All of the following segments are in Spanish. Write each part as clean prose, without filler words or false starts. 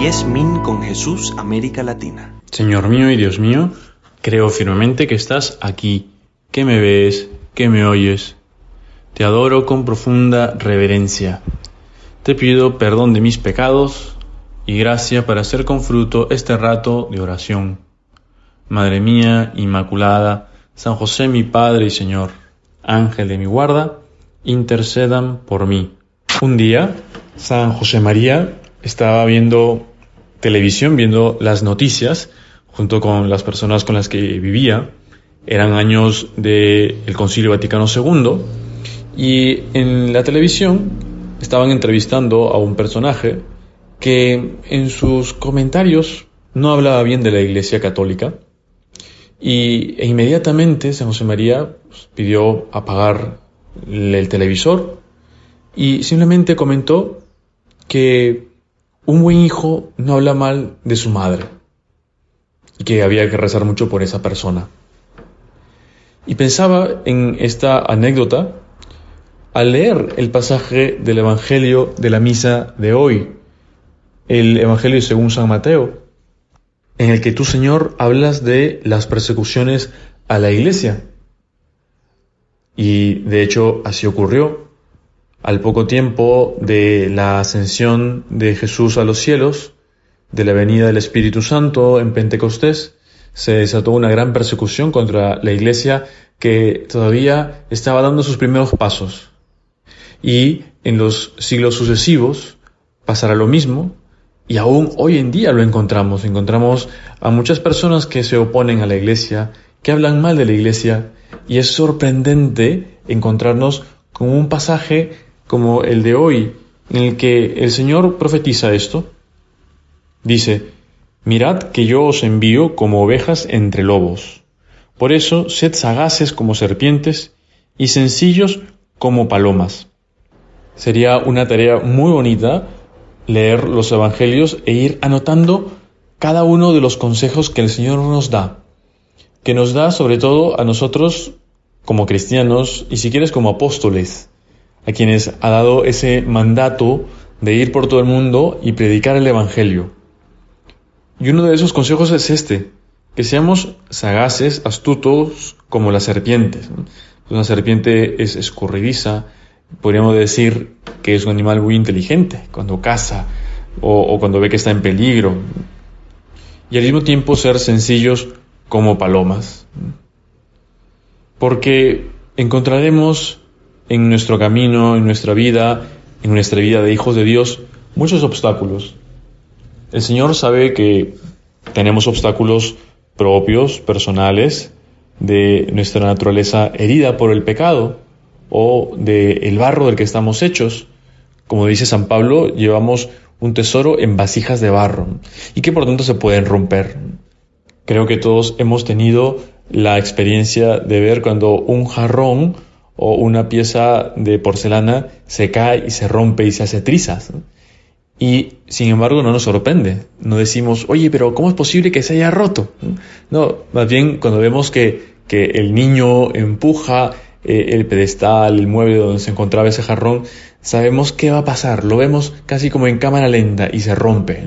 Mies Min con Jesús, América Latina. Señor mío y Dios mío, creo firmemente que estás aquí, que me ves, que me oyes. Te adoro con profunda reverencia. Te pido perdón de mis pecados y gracia para hacer con fruto este rato de oración. Madre mía Inmaculada, San José mi Padre y Señor, Ángel de mi guarda, intercedan por mí. Un día, San José María estaba viendo televisión, viendo las noticias, junto con las personas con las que vivía. Eran años del Concilio Vaticano II, y en la televisión estaban entrevistando a un personaje que en sus comentarios no hablaba bien de la Iglesia Católica, e inmediatamente San José María pidió apagar el televisor y simplemente comentó que un buen hijo no habla mal de su madre y que había que rezar mucho por esa persona. Y pensaba en esta anécdota al leer el pasaje del Evangelio de la misa de hoy, el Evangelio según San Mateo, en el que tú, Señor, hablas de las persecuciones a la Iglesia. Y de hecho así ocurrió. Al poco tiempo de la ascensión de Jesús a los cielos, de la venida del Espíritu Santo en Pentecostés, se desató una gran persecución contra la Iglesia que todavía estaba dando sus primeros pasos. Y en los siglos sucesivos pasará lo mismo, y aún hoy en día lo encontramos. Encontramos a muchas personas que se oponen a la Iglesia, que hablan mal de la Iglesia, y es sorprendente encontrarnos con un pasaje como el de hoy, en el que el Señor profetiza esto. Dice: mirad que yo os envío como ovejas entre lobos. Por eso, sed sagaces como serpientes y sencillos como palomas. Sería una tarea muy bonita leer los evangelios e ir anotando cada uno de los consejos que el Señor nos da, que nos da sobre todo a nosotros como cristianos y si quieres como apóstoles, a quienes ha dado ese mandato de ir por todo el mundo y predicar el evangelio. Y uno de esos consejos es este: que seamos sagaces, astutos como las serpientes. Una serpiente es escurridiza, podríamos decir que es un animal muy inteligente cuando caza o cuando ve que está en peligro. Y al mismo tiempo ser sencillos como palomas. Porque encontraremos en nuestro camino, en nuestra vida de hijos de Dios, muchos obstáculos. El Señor sabe que tenemos obstáculos propios, personales, de nuestra naturaleza herida por el pecado o del barro del que estamos hechos. Como dice San Pablo, llevamos un tesoro en vasijas de barro y que por tanto se pueden romper. Creo que todos hemos tenido la experiencia de ver cuando un jarrón o una pieza de porcelana se cae y se rompe y se hace trizas. Y sin embargo no nos sorprende. No decimos: oye, pero ¿cómo es posible que se haya roto? No, más bien cuando vemos que el niño empuja el pedestal, el mueble donde se encontraba ese jarrón, sabemos qué va a pasar. Lo vemos casi como en cámara lenta y se rompe.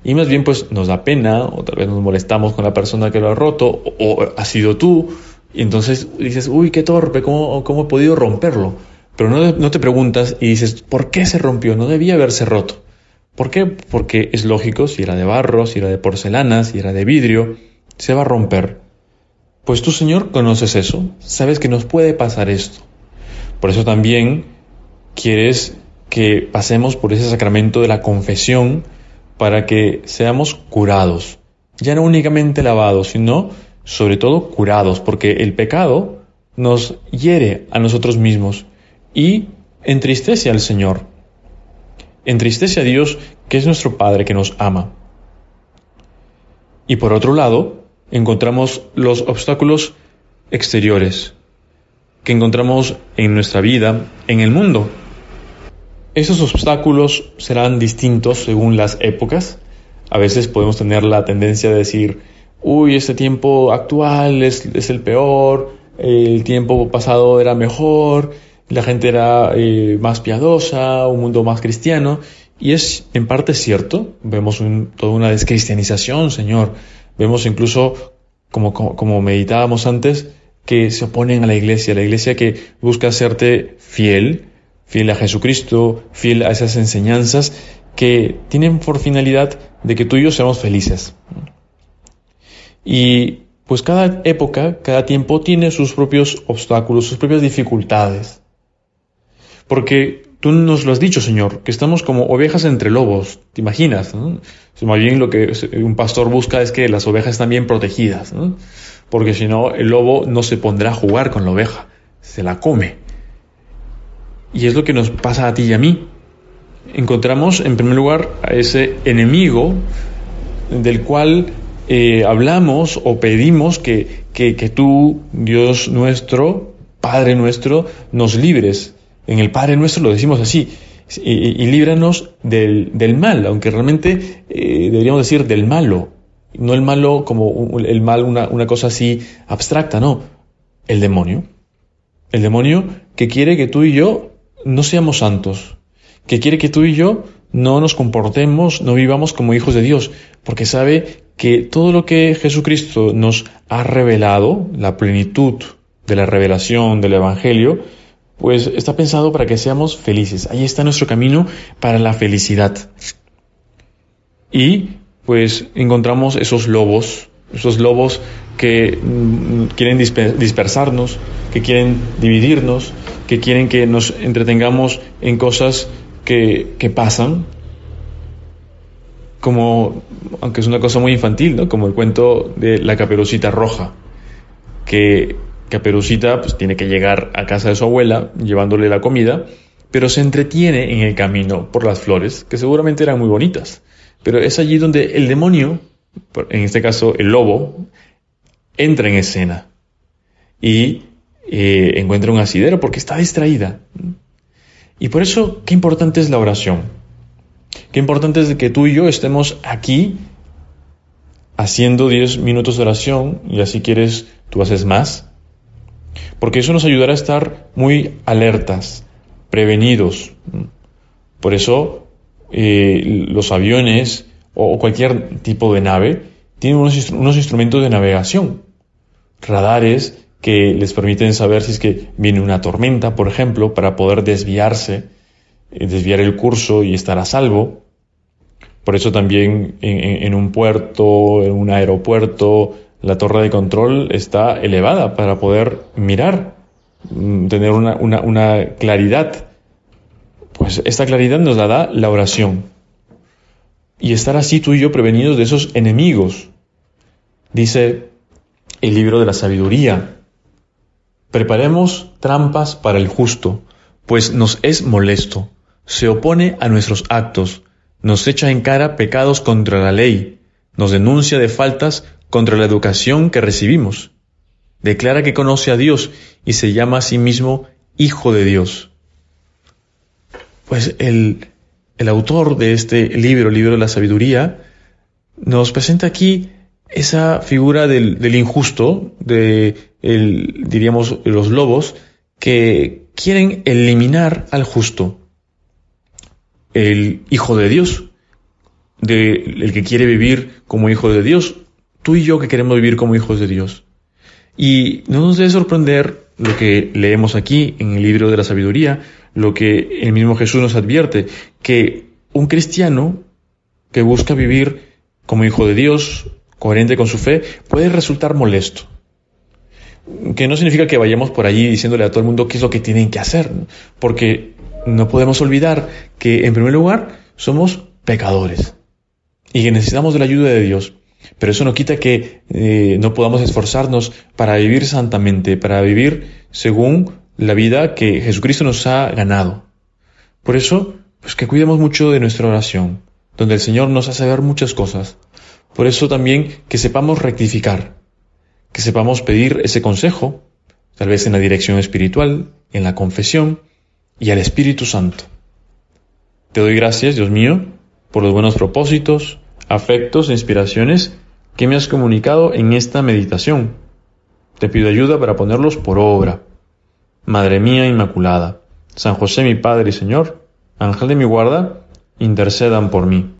Y más bien pues nos da pena, o tal vez nos molestamos con la persona que lo ha roto, o ha sido tú. Y entonces dices: uy, qué torpe, ¿cómo he podido romperlo? Pero no te preguntas y dices: ¿por qué se rompió? No debía haberse roto. ¿Por qué? Porque es lógico, si era de barro, si era de porcelana, si era de vidrio, se va a romper. Pues tú, Señor, conoces eso, sabes que nos puede pasar esto. Por eso también quieres que pasemos por ese sacramento de la confesión para que seamos curados. Ya no únicamente lavados, sino sobre todo curados, porque el pecado nos hiere a nosotros mismos y entristece al Señor. Entristece a Dios, que es nuestro Padre, que nos ama. Y por otro lado, encontramos los obstáculos exteriores que encontramos en nuestra vida, en el mundo. Esos obstáculos serán distintos según las épocas. A veces podemos tener la tendencia de decir: uy, este tiempo actual es el peor, el tiempo pasado era mejor, la gente era más piadosa, un mundo más cristiano, Y es en parte cierto, vemos toda una descristianización, Señor. Vemos incluso, como meditábamos antes, que se oponen a la iglesia que busca hacerte fiel a Jesucristo, fiel a esas enseñanzas que tienen por finalidad de que tú y yo seamos felices. Y pues cada época, cada tiempo tiene sus propios obstáculos, sus propias dificultades. Porque tú nos lo has dicho, Señor, que estamos como ovejas entre lobos, ¿te imaginas? ¿No? Más bien lo que un pastor busca es que las ovejas estén bien protegidas, ¿no? Porque si no, el lobo no se pondrá a jugar con la oveja, se la come. Y es lo que nos pasa a ti y a mí. Encontramos, en primer lugar, a ese enemigo del cual hablamos o pedimos que tú, Dios nuestro, Padre nuestro, nos libres. En el Padre nuestro lo decimos así, y líbranos del mal, aunque realmente deberíamos decir del malo, no el malo como el mal, una cosa así abstracta, no, el demonio que quiere que tú y yo no seamos santos, que quiere que tú y yo no nos comportemos, no vivamos como hijos de Dios, porque sabe que todo lo que Jesucristo nos ha revelado, la plenitud de la revelación del Evangelio, pues está pensado para que seamos felices. Ahí está nuestro camino para la felicidad. Y pues encontramos esos lobos que quieren dispersarnos, que quieren dividirnos, que quieren que nos entretengamos en cosas que pasan, como, aunque es una cosa muy infantil, ¿no? Como el cuento de la Caperucita Roja, que Caperucita pues tiene que llegar a casa de su abuela llevándole la comida, pero se entretiene en el camino por las flores, que seguramente eran muy bonitas. Pero es allí donde el demonio, en este caso el lobo, entra en escena y encuentra un asidero porque está distraída. Y por eso, qué importante es la oración. Qué importante es que tú y yo estemos aquí haciendo 10 minutos de oración, y así quieres, tú haces más. Porque eso nos ayudará a estar muy alertas, prevenidos. Por eso los aviones o cualquier tipo de nave tienen unos instrumentos de navegación, radares que les permiten saber si es que viene una tormenta, por ejemplo, para poder desviar el curso y estar a salvo. Por eso también en un puerto, en un aeropuerto, la torre de control está elevada para poder mirar, tener una claridad. Pues esta claridad nos la da la oración. Y estar así tú y yo prevenidos de esos enemigos. Dice el libro de la sabiduría: preparemos trampas para el justo, pues nos es molesto, se opone a nuestros actos, nos echa en cara pecados contra la ley, nos denuncia de faltas contra la educación que recibimos. Declara que conoce a Dios y se llama a sí mismo Hijo de Dios. Pues el autor de este libro de la sabiduría, nos presenta aquí esa figura del injusto, diríamos los lobos, que quieren eliminar al justo, el Hijo de Dios, el que quiere vivir como hijo de Dios, tú y yo que queremos vivir como hijos de Dios. Y no nos debe sorprender lo que leemos aquí en el libro de la sabiduría, lo que el mismo Jesús nos advierte, que un cristiano que busca vivir como hijo de Dios, coherente con su fe, puede resultar molesto. Que no significa que vayamos por allí diciéndole a todo el mundo qué es lo que tienen que hacer, porque no podemos olvidar que, en primer lugar, somos pecadores y que necesitamos de la ayuda de Dios. Pero eso no quita que no podamos esforzarnos para vivir santamente, para vivir según la vida que Jesucristo nos ha ganado. Por eso, pues que cuidemos mucho de nuestra oración, donde el Señor nos hace ver muchas cosas. Por eso también que sepamos rectificar, que sepamos pedir ese consejo, tal vez en la dirección espiritual, en la confesión y al Espíritu Santo. Te doy gracias, Dios mío, por los buenos propósitos, afectos e inspiraciones que me has comunicado en esta meditación. Te pido ayuda para ponerlos por obra. Madre mía Inmaculada, San José mi Padre y Señor, Ángel de mi guarda, intercedan por mí.